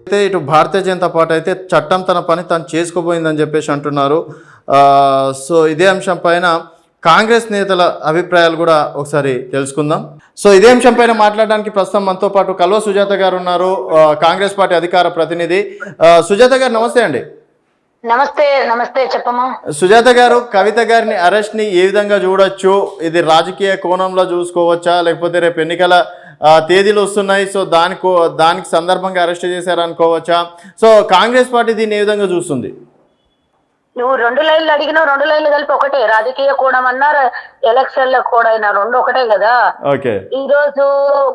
అయితే ఇటు భారతీయ జనతా పార్టీ అయితే చట్టం తన పని తను చేసుకోబోయిందని చెప్పేసి అంటున్నారు. సో ఇదే అంశం పైన కాంగ్రెస్ నేతల అభిప్రాయాలు కూడా ఒకసారి తెలుసుకుందాం. సో ఇదే అంశం పైన మాట్లాడడానికి ప్రస్తుతం మనతో పాటు కల్వ సుజాత గారు ఉన్నారు, కాంగ్రెస్ పార్టీ అధికార ప్రతినిధి. సుజాత గారు నమస్తే అండి. నమస్తే. నమస్తే, చెప్పమ్మా. సుజాత గారు, కవిత గారిని అరెస్ట్ ని ఏ విధంగా చూడొచ్చు? ఇది రాజకీయ కోణంలో చూసుకోవచ్చా, లేకపోతే రేపు ఎన్నికల తేదీలు వస్తున్నాయి, సో దానికి సందర్భంగా అరెస్ట్ చేశారనుకోవచ్చా? సో కాంగ్రెస్ పార్టీ దీన్ని ఏ విధంగా చూస్తుంది? నువ్వు 2 లైన్లు అడిగినావు, 2 లైన్లు కలిపి ఒకటే. రాజకీయ కోణం అన్నారు, ఎలక్షన్ల కూడా అయినా 2 ఒకటే కదా. ఓకే. ఈ రోజు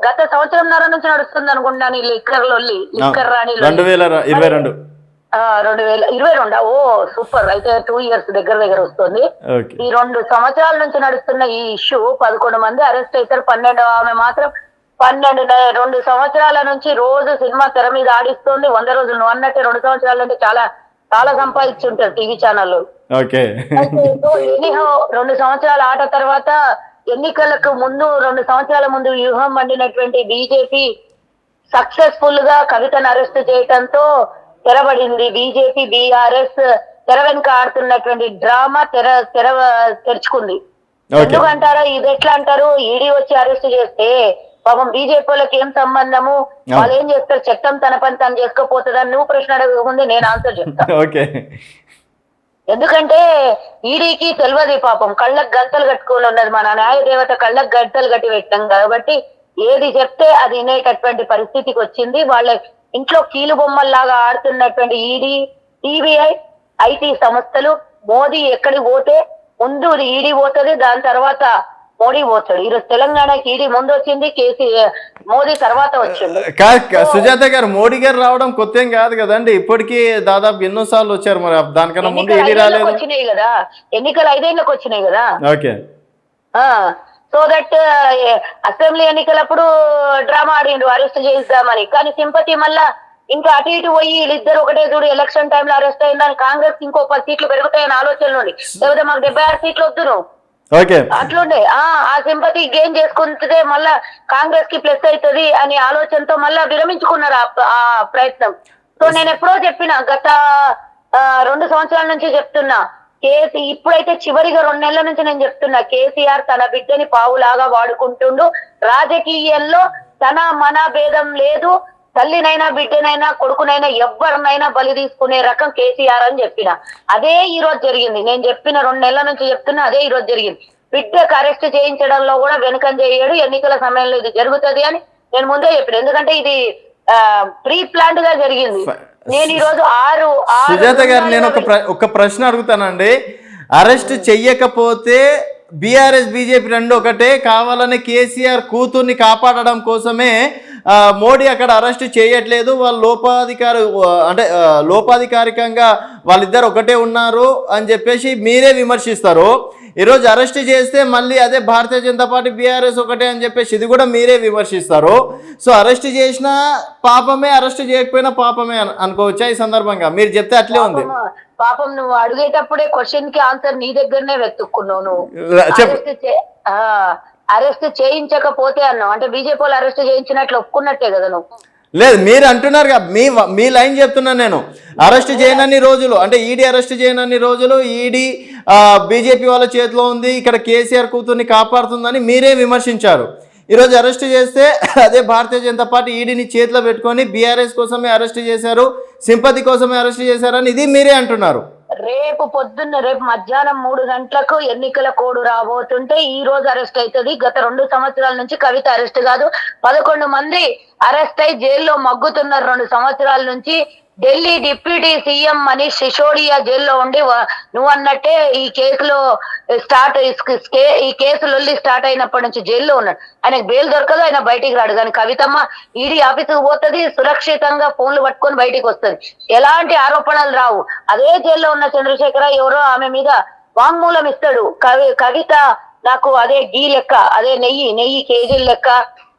గత సంవత్సరంన్నర నుంచి నడుస్తుంది అనుకుంటాను ఈ లిక్కర్ లొల్లి, లిక్కర్ రాణి 2022. 2022. ఓ సూపర్. అయితే 2 ఇయర్స్ దగ్గర వస్తుంది. ఈ 2 సంవత్సరాల నుంచి నడుస్తున్న ఈ ఇష్యూ 11 మంది అరెస్ట్ అవుతారు. 12వ ఆమె మాత్రం 2 సంవత్సరాల నుంచి రోజు సినిమా తెర మీద ఆడిస్తుంది. 100 రోజులు నువ్వు అన్నట్టే 2 సంవత్సరాలు అంటే చాలా చాలా సంపాదించుంటారు టీవీ ఛానళ్ళు. 2 సంవత్సరాల ఆట తర్వాత ఎన్నికలకు ముందు 2 సంవత్సరాల ముందు వ్యూహం మండినటువంటి బీజేపీ సక్సెస్ఫుల్ గా కవితను అరెస్ట్ చేయడంతో తెరబడింది. బీజేపీ బీఆర్ఎస్ తెర వెనుక ఆడుతున్నటువంటి డ్రామా తెరుచుకుంది. ఎందుకంటారా, ఇది ఎట్లా అంటారు? ఈడీ వచ్చి అరెస్ట్ చేస్తే పాపం బీజేపీ వాళ్ళకి ఏం సంబంధము? వాళ్ళు ఏం చేస్తారు? చట్టం తన పని తను చేసుకోపోతుందని నువ్వు ప్రశ్న అడగకముందే నేను ఆన్సర్ చెప్తాను. ఎందుకంటే ఈడీకి తెలియదు పాపం, కళ్ళకు గంటలు కట్టుకుని ఉన్నది. మన న్యాయ దేవత కళ్ళకు గంటలు కట్టి పెట్టాం కాబట్టి ఏది చెప్తే అది వినేటటువంటి పరిస్థితికి వచ్చింది. వాళ్ళ ఇంట్లో కీలు బొమ్మల్లాగా ఆడుతున్నటువంటి ఈడీ, సిబిఐ, ఐటీ సంస్థలు. మోదీ ఎక్కడికి పోతే ముందు ఈడీ పోతుంది, దాని తర్వాత మోడీ పోతాడు. ఈరోజు తెలంగాణకి ఈడీ ముందు వచ్చింది, మోదీ తర్వాత వచ్చింది. సుజాత గారు, మోడీ గారు రావడం కొత్త ఏం కాదు కదండి, ఇప్పటికీ దాదాపు ఎన్నో సార్లు వచ్చారు. మరి దానికన్నా ముందు ఈడీ రాలేదు. వచ్చినాయి కదా ఎన్నికలు, 5 ఏళ్ళకి వచ్చినాయి కదా. ఓకే. సో దట్ అసెంబ్లీ ఎన్నికలప్పుడు డ్రామా ఆడిండు అరెస్ట్ చేయిద్దామని. కానీ సింపతి మళ్ళా ఇంకా అటు ఇటు పోయి వీళ్ళిద్దరు ఒకటే చూడు ఎలక్షన్ టైంలో అరెస్ట్ అయిందని కాంగ్రెస్ ఇంకో 10 సీట్లు పెరుగుతాయని ఆలోచన నుండి, లేకపోతే మాకు 76 సీట్లు వద్దు నువ్వు అట్లుండే ఆ సింపతి గెయిన్ చేసుకుంటే మళ్ళా కాంగ్రెస్ కి ప్లస్ అవుతుంది అని ఆలోచనతో మళ్ళా విరమించుకున్నారు ఆ ప్రయత్నం. సో నేను ఎప్పుడో చెప్పిన, గత 2 సంవత్సరాల నుంచి చెప్తున్నా, ఇప్పుడైతే చివరిగా 2 నెలల నుంచి నేను చెప్తున్నా, కేసీఆర్ తన బిడ్డని పావులాగా వాడుకుంటుండు. రాజకీయాల్లో తన మన భేదం లేదు. తల్లినైనా బిడ్డనైనా కొడుకునైనా ఎవరినైనా బలి తీసుకునే రకం కేసీఆర్ అని చెప్పిన. అదే ఈ రోజు జరిగింది. నేను చెప్పిన 2 నెలల నుంచి చెప్తున్నా, అదే ఈ రోజు జరిగింది. బిడ్డకు అరెస్ట్ చేయించడంలో కూడా వెనుకం చేయడు. ఎన్నికల సమయంలో ఇది జరుగుతుంది అని నేను ముందే చెప్పిన. ఎందుకంటే ఇది ప్రీ ప్లాన్డ్ గా జరిగింది. నేను ఈ రోజు సుజాత గారు, నేను ఒక ప్రశ్న అడుగుతానండి. అరెస్ట్ చెయ్యకపోతే బీఆర్ఎస్ బీజేపీ 2 ఒకటే, కావాలని కేసీఆర్ కూతుర్ని కాపాడడం కోసమే మోడీ అక్కడ అరెస్ట్ చేయట్లేదు, వాళ్ళు లోపాధికారికంగా వాళ్ళిద్దరు ఒకటే ఉన్నారు అని చెప్పేసి మీరే విమర్శిస్తారు. ఈరోజు అరెస్ట్ చేస్తే మళ్ళీ అదే భారతీయ జనతా పార్టీ బీఆర్ఎస్ ఒకటే అని చెప్పేసి ఇది కూడా మీరే విమర్శిస్తారు. సో అరెస్ట్ చేసినా పాపమే, అరెస్ట్ చేయకపోయినా పాపమే అనుకోవచ్చా? ఈ సందర్భంగా మీరు చెప్తే అట్లే ఉంది. పాపం నువ్వు అడిగేటప్పుడే క్వశ్చన్ కి ఆన్సర్ నీ దగ్గరనే వెతుక్కున్నావు. నువ్వు అరెస్ట్ చేయించకపోతే అన్నావు అంటే బీజేపీ వాళ్ళు అరెస్ట్ చేయించినట్లు ఒప్పుకున్నట్టే కదా నువ్వు. లేదు, మీరు అంటున్నారు మీ లైన్ చెప్తున్నాను నేను. అరెస్ట్ చేయనన్ని రోజులు అంటే ఈడీ అరెస్ట్ చేయనన్ని రోజులు ఈడీ బీజేపీ వాళ్ళ చేతిలో ఉంది, ఇక్కడ కేసీఆర్ కూతుర్ని కాపాడుతుందని మీరే విమర్శించారు. ఈరోజు అరెస్ట్ చేస్తే అదే భారతీయ జనతా పార్టీ ఈడీని చేతిలో పెట్టుకొని బీఆర్ఎస్ కోసమే అరెస్ట్ చేశారు, సింపతి కోసమే అరెస్ట్ చేశారని ఇది మీరే అంటున్నారు. రేపు మధ్యాహ్నం 3 గంటలకు ఎన్నికల కోడ్ రాబోతుంటే ఈ రోజు అరెస్ట్ అవుతుంది. గత 2 సంవత్సరాల నుంచి కవిత అరెస్ట్ కాదు, 11 మంది అరెస్ట్ అయి జైల్లో మగ్గుతున్నారు 2 సంవత్సరాల నుంచి. ఢిల్లీ డిప్యూటీ సీఎం మనీష్ సిసోడియా జైల్లో ఉండి నువ్వు అన్నట్టే ఈ కేసులో ఈ కేసులొల్లి స్టార్ట్ అయినప్పటి నుంచి జైల్లో ఉన్నాడు. ఆయనకు బెయిల్ దొరకదు, ఆయన బయటికి రాడు. కానీ కవితమ్మ ఈడీ ఆఫీసుకు పోతుంది, సురక్షితంగా ఫోన్లు పట్టుకొని బయటికి వస్తుంది, ఎలాంటి ఆరోపణలు రావు. అదే జైల్లో ఉన్న చంద్రశేఖర ఎవరో ఆమె మీద వాంగ్మూలం ఇస్తాడు. కవిత నాకు అదే గీ లెక్క, అదే నెయ్యి కేజీల లెక్క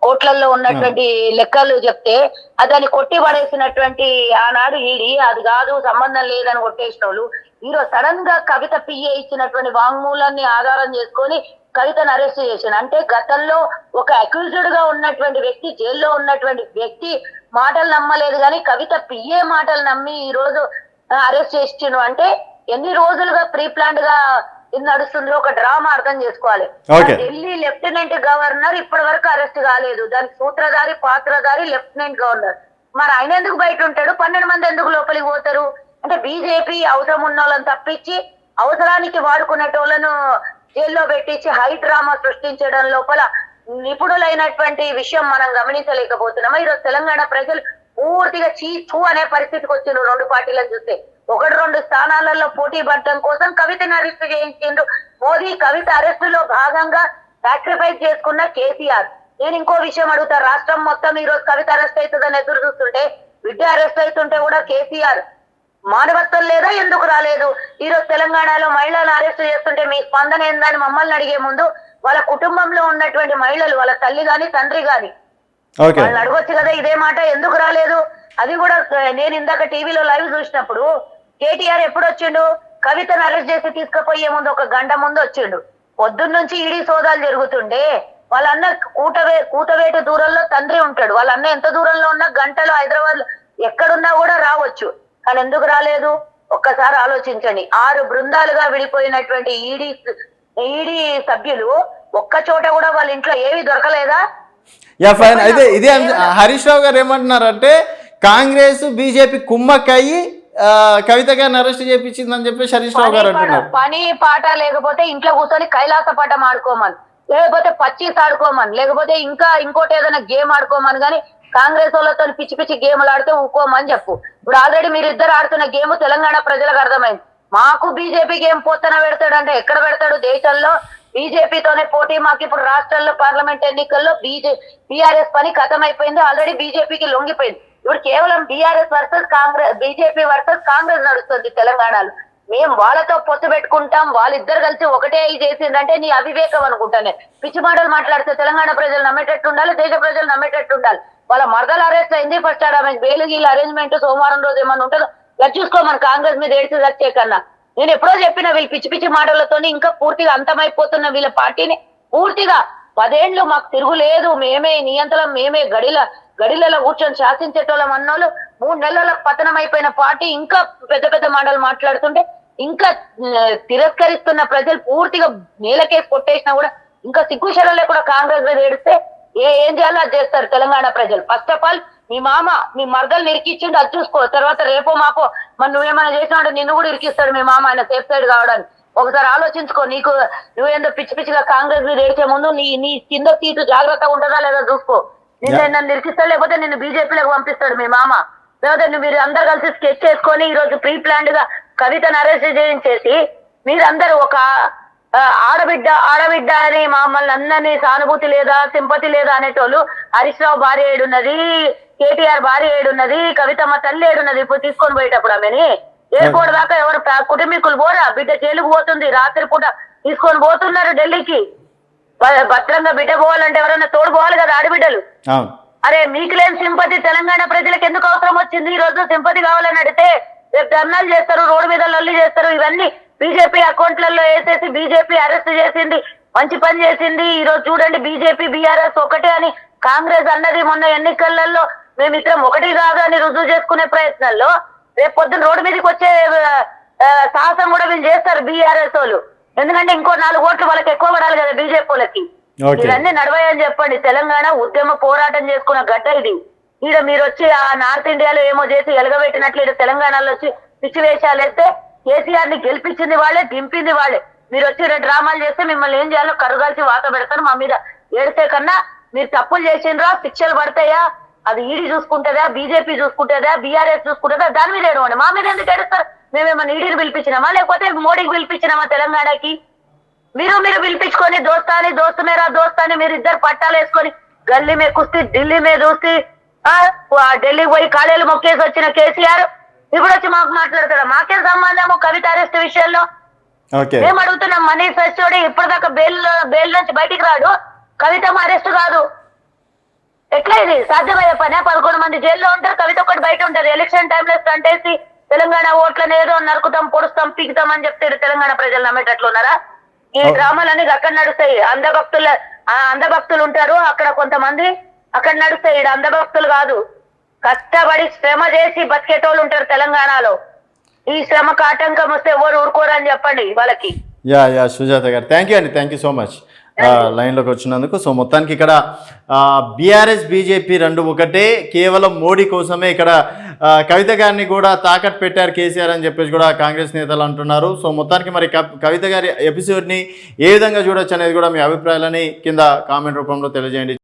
కోట్లల్లో ఉన్నటువంటి లెక్కలు చెప్తే దాన్ని కొట్టి పడేసినటువంటి ఆనాడు ఈడీ అది కాదు సంబంధం లేదని కొట్టేసిన వాళ్ళు ఈరోజు సడన్ గా కవిత పిఏ ఇచ్చినటువంటి వాంగ్మూలాన్ని ఆధారం చేసుకొని కవితను అరెస్ట్ చేసిండు. అంటే గతంలో ఒక అక్యూజ్డ్ గా ఉన్నటువంటి వ్యక్తి, జైల్లో ఉన్నటువంటి వ్యక్తి మాటలు నమ్మలేదు కానీ కవిత పిఏ మాటలు నమ్మి ఈ రోజు అరెస్ట్ చేసిండు. అంటే ఎన్ని రోజులుగా ప్రీ ప్లాన్డ్ గా ఇది నడుస్తుందో ఒక డ్రామా అర్థం చేసుకోవాలి. ఢిల్లీ లెఫ్టినెంట్ గవర్నర్ ఇప్పటి వరకు అరెస్ట్ కాలేదు, దానికి సూత్రధారి పాత్రధారి లెఫ్టినెంట్ గవర్నర్. మరి ఆయన ఎందుకు బయట ఉంటాడు? 12 మంది ఎందుకు లోపలికి పోతారు? అంటే బీజేపీ అవసరం ఉన్న వాళ్ళని తప్పించి అవసరానికి వాడుకునేటోళ్లను జైల్లో పెట్టించి హై డ్రామా సృష్టించడం లోపల నిపుణులైనటువంటి విషయం మనం గమనించలేకపోతున్నామా? ఈరోజు తెలంగాణ ప్రజలు పూర్తిగా చూ అనే పరిస్థితికి వచ్చిండ్రు. 2 పార్టీలను చూస్తే 1-2 స్థానాలలో పోటీ పడటం కోసం కవితను అరెస్ట్ చేయించిండ్రు మోదీ. కవిత అరెస్ట్ లో భాగంగా సాక్రిఫైస్ చేసుకున్న కేసీఆర్. నేను ఇంకో విషయం అడుగుతా, రాష్ట్రం మొత్తం ఈ రోజు కవిత అరెస్ట్ అవుతుందని ఎదురు చూస్తుంటే, బిడ్డ అరెస్ట్ అవుతుంటే కూడా కేసీఆర్ మానవత్వం లేదా? ఎందుకు రాలేదు? ఈ రోజు తెలంగాణలో మహిళలను అరెస్ట్ చేస్తుంటే మీ స్పందన ఏందని మమ్మల్ని అడిగే ముందు వాళ్ళ కుటుంబంలో ఉన్నటువంటి మహిళలు, వాళ్ళ తల్లి గాని తండ్రి గాని వాళ్ళని అడగొచ్చు కదా ఇదే మాట, ఎందుకు రాలేదు? అది కూడా నేను ఇందాక టీవీలో లైవ్ చూసినప్పుడు కేటీఆర్ ఎప్పుడు వచ్చిండు? కవితను అరెస్ట్ చేసి తీసుకుపోయే ముందు 1 గంట ముందు వచ్చిండు. పొద్దున్న నుంచి ఈడీ సోదాలు జరుగుతుండే వాళ్ళన్న కూతవేటు దూరంలో తండ్రి ఉంటాడు. వాళ్ళన్న ఎంత దూరంలో ఉన్నా గంటలో హైదరాబాద్ లో ఎక్కడున్నా కూడా రావచ్చు. కానీ ఎందుకు రాలేదు? ఒక్కసారి ఆలోచించండి. 6 బృందాలుగా విడిపోయినటువంటి ఈడీ సభ్యులు ఒక్క చోట కూడా వాళ్ళ ఇంట్లో ఏవి దొరకలేదా? ఫైన్. అయితే ఇదే హరీష్ రావు గారు ఏమంటున్నారంటే కాంగ్రెస్ బీజేపీ కుమ్మక్కయ్యి కవిత గారిని అరెస్ట్ చేయించిందని చెప్పి హరీష్ రావు గారు అంటున్నారు. పని పాట లేకపోతే ఇంట్లో కూర్చొని కైలాస పాఠం ఆడుకోమని, లేకపోతే పచ్చీస్ ఆడుకోమని, లేకపోతే ఇంకోటి ఏదైనా గేమ్ ఆడుకోమని. కానీ కాంగ్రెస్ వాళ్ళతో పిచ్చి పిచ్చి గేమ్లు ఆడితే ఊకోమని చెప్పు. ఇప్పుడు ఆల్రెడీ మీరు ఇద్దరు ఆడుతున్న గేమ్ తెలంగాణ ప్రజలకు అర్థమైంది. మాకు బీజేపీకి ఏం పోతన పెడతాడు అంటే ఎక్కడ పెడతాడు? దేశంలో బీజేపీతోనే పోటీ. మాకు ఇప్పుడు రాష్ట్రాల్లో పార్లమెంట్ ఎన్నికల్లో బీఆర్ఎస్ పని ఖతం అయిపోయింది. ఆల్రెడీ బీజేపీకి లొంగిపోయింది. ఇప్పుడు కేవలం BRS versus Congress, BJP versus Congress నడుస్తుంది తెలంగాణలో. మేము వాళ్ళతో పొత్తు పెట్టుకుంటాం, వాళ్ళిద్దరు కలిసి ఒకటే చేసిందంటే నీ అవివేకం అనుకుంటానే. పిచ్చి మాటలు మాట్లాడితే తెలంగాణ ప్రజలు నమ్మేటట్టు ఉండాలి, దేశ ప్రజలు నమ్మేటట్టు ఉండాలి. వాళ్ళ మరదలు అరెస్ట్ అయింది, ఫస్ట్ ఆమె బెయిల్ గీల అరేంజ్మెంట్ సోమవారం రోజు ఏమన్నా ఉంటుందో అది చూసుకోమని కాంగ్రెస్ మీద ఏడ్చి వచ్చే కన్నా. నేను ఎప్పుడో చెప్పిన వీళ్ళు పిచ్చి పిచ్చి మాటలతో ఇంకా పూర్తిగా అంతమైపోతున్న వీళ్ళ పార్టీని పూర్తిగా 10 ఏళ్లు మాకు తిరుగులేదు, మేమే నియంత్రణ, మేమే గడిలలో కూర్చొని శాసించేటోళ్ళం అన్నోళ్ళు 3 నెలల పతనం అయిపోయిన పార్టీ ఇంకా పెద్ద పెద్ద మాటలు మాట్లాడుతుంటే ఇంకా తిరస్కరిస్తున్న ప్రజలు పూర్తిగా నేలకేసి కొట్టేసినా కూడా ఇంకా సిగ్గుశరలే కూడా కాంగ్రెస్ మీద ఏడిస్తే ఏం చేయాలో అది చేస్తారు తెలంగాణ ప్రజలు. ఫస్ట్ ఆఫ్ ఆల్ మీ మామ మీ మరదలు నిరికిచ్చిండు, అది చూసుకో. తర్వాత రేపో మాపో మరి నువ్వేమైనా చేసినాడు నిన్ను కూడా ఇరికిస్తాడు మీ మామ, ఆయన సేఫ్ సైడ్ కావడానికి. ఒకసారి ఆలోచించుకో. నువ్వేందో పిచ్చి పిచ్చిగా కాంగ్రెస్ మీద ఏడిచే ముందు నీ కింద సీటు జాగ్రత్తగా ఉంటుందా లేదా చూసుకో. నన్ను ఇరికిస్తాడు, లేకపోతే నిన్ను బీజేపీలోకి పంపిస్తాడు మీ మామ. లేకపోతే మీరు అందరు కలిసి స్కెచ్ చేసుకొని ఈ రోజు ప్రీ ప్లాన్డ్ గా కవితను అరెస్ట్ చేయించేసి మీరందరూ ఒక ఆడబిడ్డ అని మమ్మల్ని అందరినీ సానుభూతి లేదా సింపతి లేదా అనేటోళ్ళు. హరీష్ రావు భార్య ఏడున్నది, కేటీఆర్ భార్య ఏడున్నది, కవితమ్మ తల్లి ఏడున్నది. ఇప్పుడు తీసుకొని పోయేటప్పుడు ఆమెని ఎయిర్పోర్ట్ దాకా ఎవరు కుటుంబీకులు పోరా? బిడ్డ జైలుకు పోతుంది, రాత్రి పూట తీసుకొని పోతున్నారు ఢిల్లీకి. భద్రంగా బిడ్డ పోవాలంటే ఎవరైనా తోడు పోవాలి కదా ఆడబిడ్డలు. అరే మీకు లేని సింపతి తెలంగాణ ప్రజలకు ఎందుకు అవసరం వచ్చింది? ఈ రోజు సింపతి కావాలని అడిగితే రేపు ధర్నాలు చేస్తారు, రోడ్డు మీద లొల్లి చేస్తారు. ఇవన్నీ బీజేపీ అకౌంట్లలో వేసేసి బీజేపీ అరెస్ట్ చేసింది, మంచి పని చేసింది. ఈ రోజు చూడండి బీజేపీ బీఆర్ఎస్ ఒకటే అని కాంగ్రెస్ అన్నది. మొన్న ఎన్నికలలో మేమిద్దరం ఒకటి కాదు అని రుజువు చేసుకునే ప్రయత్నాల్లో రేపు పొద్దున్న రోడ్డు మీదకి వచ్చే సాహసం కూడా వీళ్ళు చేస్తారు బీఆర్ఎస్ వాళ్ళు. ఎందుకంటే ఇంకో 4 ఓట్లు వాళ్ళకి ఎక్కువ పడాలి కదా బీజేపీ వాళ్ళకి. ఇవన్నీ నడవాయని చెప్పండి. తెలంగాణ ఉద్యమ పోరాటం చేసుకున్న గడ్డ ఇది. ఈడ మీరు వచ్చి ఆ నార్త్ ఇండియాలో ఏమో చేసి ఎలగబెట్టినట్లు ఈడ తెలంగాణలో వచ్చి పిచ్చి వేషాలు వేస్తే కేసీఆర్ ని గెలిపించింది వాళ్ళే, దింపింది వాళ్ళే. మీరు వచ్చి 2 డ్రామాలు చేస్తే మిమ్మల్ని ఏం చేయాలో కరుగాల్చి వాత పెడతారు. మా మీద ఏడితే కన్నా మీరు తప్పులు చేసిండ్రా, శిక్షలు పడతాయా, అది ఈడీ చూసుకుంటుందా, బీజేపీ చూసుకుంటుందా, బీఆర్ఎస్ చూసుకుంటుందా, దాని మీద ఏడవండి. మా మీద ఎందుకు ఏడుస్తారు? మేమేమన్నా ఈడీని పిలిపించినామా లేకపోతే మోడీకి పిలిపించినామా తెలంగాణకి? మీరు పిలిపించుకొని దోస్తు మేరా దోస్తాని మీరు ఇద్దరు పట్టాలు వేసుకొని గల్లీ మీద కుస్తీ, ఢిల్లీ మీద చూసి ఢిల్లీకి పోయి కాళేలు మొక్కేసి వచ్చిన కేసీఆర్ ఇప్పుడు వచ్చి మాకు మాట్లాడతాడా? మాకేం సంబంధము కవిత అరెస్ట్ విషయంలో? మేము అడుగుతున్నాం. మనీష్ సిసోడియా ఇప్పటిదాకా బెయిల్ నుంచి బయటికి రాడు, కవితమ్మ అరెస్ట్ కాదు. ఎట్లా ఇది సాధ్యమయ్యే పనే? 11 మంది జైల్లో ఉంటారు, కవిత ఒకటి బయట ఉంటారు. ఎలక్షన్ టైంలో స్టంట్ వేసి తెలంగాణ ఓట్లను ఏదో నరుకుతాం, పొడుస్తాం, పీకుతాం అని చెప్తే తెలంగాణ ప్రజలు నమ్మేటట్లు ఉన్నారా? ఈ డ్రామాలు అనేది అక్కడ నడుస్తాయి. అంధభక్తులు ఉంటారు అక్కడ కొంతమంది, అక్కడ నడుస్తాయి. ఇక్కడ అంధభక్తులు కాదు, కష్టపడి శ్రమ చేసి బతికేటోళ్ళు ఉంటారు తెలంగాణలో. ఈ శ్రమకు ఆటంకం వస్తే ఎవరు ఊరుకోరని చెప్పండి వాళ్ళకి. యా సుజాత గారు, థ్యాంక్ యూ అండి, థ్యాంక్ యూ సో మచ్ లైన్లోకి వచ్చినందుకు. సో మొత్తానికి ఇక్కడ బీఆర్ఎస్ బీజేపీ రెండు ఒకటే, కేవలం మోడీ కోసమే ఇక్కడ కవిత గారిని కూడా తాకట్టు పెట్టారు కేసీఆర్ అని చెప్పేసి కూడా కాంగ్రెస్ నేతలు అంటున్నారు. సో మొత్తానికి మరి కవిత గారి ఎపిసోడ్ని ఏ విధంగా చూడొచ్చు అనేది కూడా మీ అభిప్రాయాలని కింద కామెంట్ రూపంలో తెలియజేయండి.